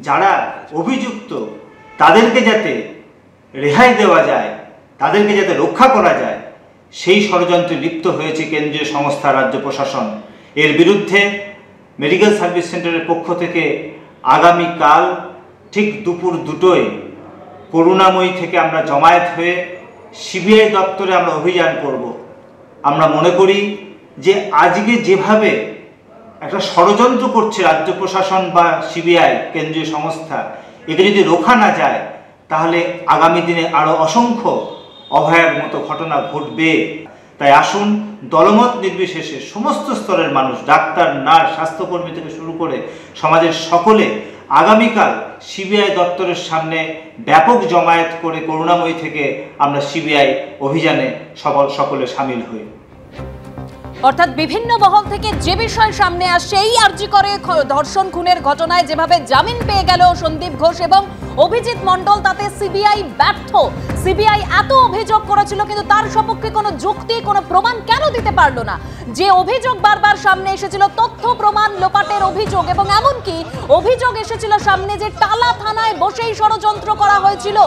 যারা অভিযুক্ত তাদেরকে যাতে রেহাই দেওয়া যায়, তাদেরকে যাতে রক্ষা করা যায়, সেই ষড়যন্ত্রে লিপ্ত হয়েছে কেন্দ্রীয় সংস্থা, রাজ্য প্রশাসন। এর বিরুদ্ধে মেডিকেল সার্ভিস সেন্টারের পক্ষ থেকে আগামীকাল ঠিক দুপুর 2টোয় করুণাময়ী থেকে আমরা জমায়েত হয়ে সিবিআই দপ্তরে আমরা অভিযান করব। আমরা মনে করি যে আজকে যেভাবে একটা ষড়যন্ত্র করছে রাজ্য প্রশাসন বা সিবিআই কেন্দ্রীয় সংস্থা, একে যদি রোখা না যায় তাহলে আগামী দিনে আরও অসংখ্য অভয়ার মতো ঘটনা ঘটবে। তাই আসুন দলমত নির্বিশেষে সমস্ত স্তরের মানুষ, ডাক্তার, নার্স, স্বাস্থ্যকর্মী থেকে শুরু করে সমাজের সকলে আগামীকাল সিবিআই দপ্তরের সামনে ব্যাপক জমায়েত করে করুণাময়ী থেকে আমরা সিবিআই অভিযানে সকলে সামিল হই। অর্থাৎ বিভিন্ন মহল থেকে যে বিষয় সামনে আসছে, এই আরজি করে ধর্ষণ খুনের ঘটনায় যেভাবে জামিন পেয়ে গেল সন্দীপ ঘোষ এবং অভিজিৎ মণ্ডল, তাতে সিবিআই ব্যর্থ। সিবিআই এত অভিযোগ করেছিল কিন্তু তার সপক্ষে কোনো যুক্তি, কোনো প্রমাণ কেন দিতে পারলো না? যে অভিযোগ বারবার সামনে এসেছিল, তথ্য প্রমাণ লোপাটের অভিযোগ, এবং এমনকি অভিযোগ এসেছিল সামনে যে টালা থানায় বসেই ষড়যন্ত্র করা হয়েছিল,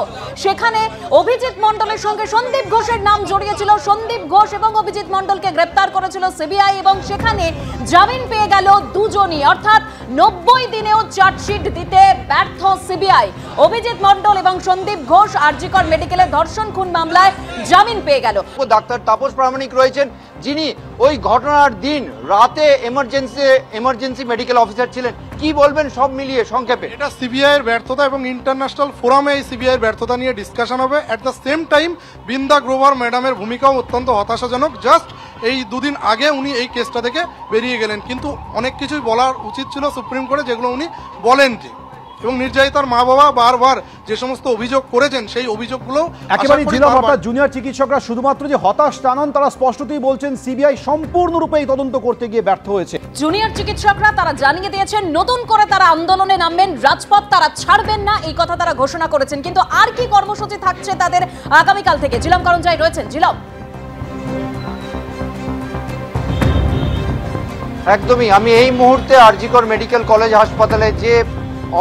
সেখানে অভিজিৎ মণ্ডলের সঙ্গে সন্দীপ ঘোষের নাম জড়িয়েছিল। সন্দীপ ঘোষ এবং অভিজিৎ মণ্ডলকে গ্রেপ্তার করেছিল সিবিআই এবং সেখানে জামিন পেয়ে গেল দুজনই। অর্থাৎ 90 দিনেও চার্জশিট দিতে ব্যর্থ সিবিআই। অভিজিৎ মণ্ডল এবং সন্দীপ ঘোষ আরজি কর মেডিকেলের ধর্ষণ খুন মামলায় জামিন পেয়ে গেল। ডাক্তার তাপস প্রামাণিক রয়েছেন, যিনি ওই ঘটনার দিন রাতে এমার্জেন্সি মেডিকেল অফিসার ছিলেন। কি বলবেন সব মিলিয়ে সংক্ষেপে? এটা সিবিআই এর ব্যর্থতা এবং ইন্টারন্যাশনাল ফোরামে এই সিবিআই এর ব্যর্থতা নিয়ে ডিসকাশন হবে। At the same time Brinda Grover ম্যাডামের ভূমিকাও অত্যন্ত হতাশাজনক। জাস্ট এই দুদিন আগে উনি এই কেসটা থেকে বেরিয়ে গেলেন, কিন্তু অনেক কিছুই বলার উচিত ছিল সুপ্রিম কোর্টে, যেগুলো উনি বলেননি। এবং নির্যাতিতার মা বাবা বারবার যে সমস্ত অভিযোগ করেছেন সেই অভিযোগগুলো একেবারে ঝিলাম। অর্থাৎ জুনিয়র চিকিৎসকরা শুধুমাত্র যে হতাশ তা নন, তারা স্পষ্টতই বলছেন সিবিআই সম্পূর্ণরূপে এই তদন্ত করতে গিয়ে ব্যর্থ হয়েছে। জুনিয়র চিকিৎসকরা তারা জানিয়ে দিয়েছেন নতুন করে তারা আন্দোলনে নামবেন, রাজপথ তারা ছাড়বেন না, এই কথা তারা ঘোষণা করেছেন। কিন্তু আর কি কর্মসূচি থাকছে তাদের আগামীকাল থেকে? জিলাম করঞ্জাই রয়েছেন। জিলাম। একদমই, আমি এই মুহূর্তে আরজি কর মেডিকেল কলেজ হাসপাতালে যে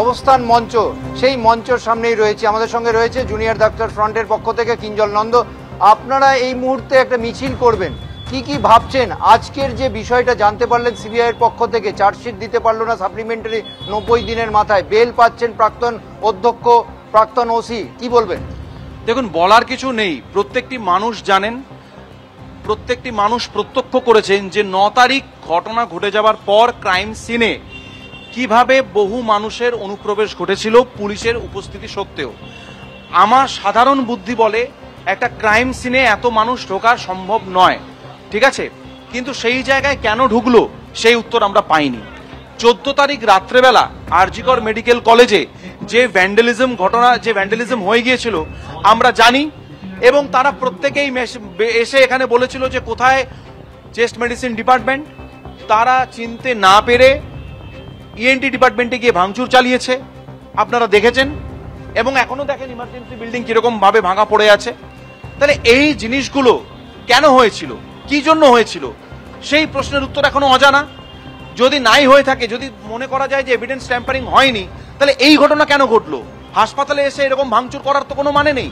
অবস্থান মঞ্চ, সেই মঞ্চের সামনেই রয়েছে। আমাদের সঙ্গে রয়েছে জুনিয়র ডাক্তার ফ্রন্টের পক্ষ থেকে কিঞ্জল নন্দ। আপনারা এই মুহূর্তে একটা মিছিল করবেন, কি ভাবছেন? আজকের যে বিষয়টা জানতে পারলেন সিবিআই এর পক্ষ থেকে, চার্জশিট দিতে পারলো না সাপ্লিমেন্টারি 90 দিনের মাথায়, বেল পাচ্ছেন প্রাক্তন অধ্যক্ষ, প্রাক্তন ওসি, কি বলবেন? দেখুন, বলার কিছু নেই। প্রত্যেকটি মানুষ জানেন, প্রত্যেকটি মানুষ প্রত্যক্ষ করেছেন যে 9 তারিখ ঘটনা ঘটে যাওয়ার পর ক্রাইম সিনে কিভাবে বহু মানুষের অনুপ্রবেশ ঘটেছিল পুলিশের উপস্থিতি সত্ত্বেও। আমার সাধারণ বুদ্ধি বলে একটা ক্রাইম সিনে এত মানুষ ঢোকা সম্ভব নয়, ঠিক আছে, কিন্তু সেই জায়গায় কেন ঢুকলো সেই উত্তর আমরা পাইনি। 14 তারিখ রাত্রেবেলা আরজি কর মেডিকেল কলেজে যে ভ্যান্ডালিজম হয়ে গিয়েছিল আমরা জানি, এবং তারা প্রত্যেকেই এসে এখানে বলেছিল যে কোথায় চেস্ট মেডিসিন ডিপার্টমেন্ট। তারা চিনতে না পেরে ইএনটি ডিপার্টমেন্টে গিয়ে ভাঙচুর চালিয়েছে, আপনারা দেখেছেন, এবং এখনো দেখেন ইমার্জেন্সি বিল্ডিং কিরকম ভাবে ভাঙা পড়ে আছে। তাহলে এই জিনিসগুলো কেন হয়েছিল, কি জন্য হয়েছিল, সেই প্রশ্নের উত্তর এখনো অজানা। যদি নাই হয়ে থাকে, যদি মনে করা যায় যে এভিডেন্স ট্যাম্পারিং হয়নি, তাহলে এই ঘটনা কেন ঘটলো? হাসপাতালে এসে এরকম ভাঙচুর করার তো কোনো মানে নেই।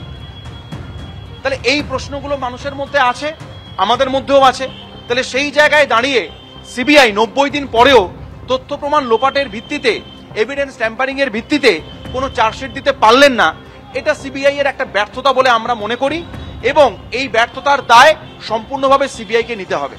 তাহলে এই প্রশ্নগুলো মানুষের মধ্যে আছে, আমাদের মধ্যেও আছে। তাহলে সেই জায়গায় দাঁড়িয়ে সিবিআই 90 দিন পরেও তথ্য প্রমাণ লোপাটের ভিত্তিতে, এভিডেন্স ট্যাম্পারিং এর ভিত্তিতে কোনো চার্জশিট দিতে পারলেন না। এটা সিবিআই এর একটা ব্যর্থতা বলে আমরা মনে করি, এবং এই ব্যর্থতার দায় সম্পূর্ণভাবে সিবিআই কে নিতে হবে।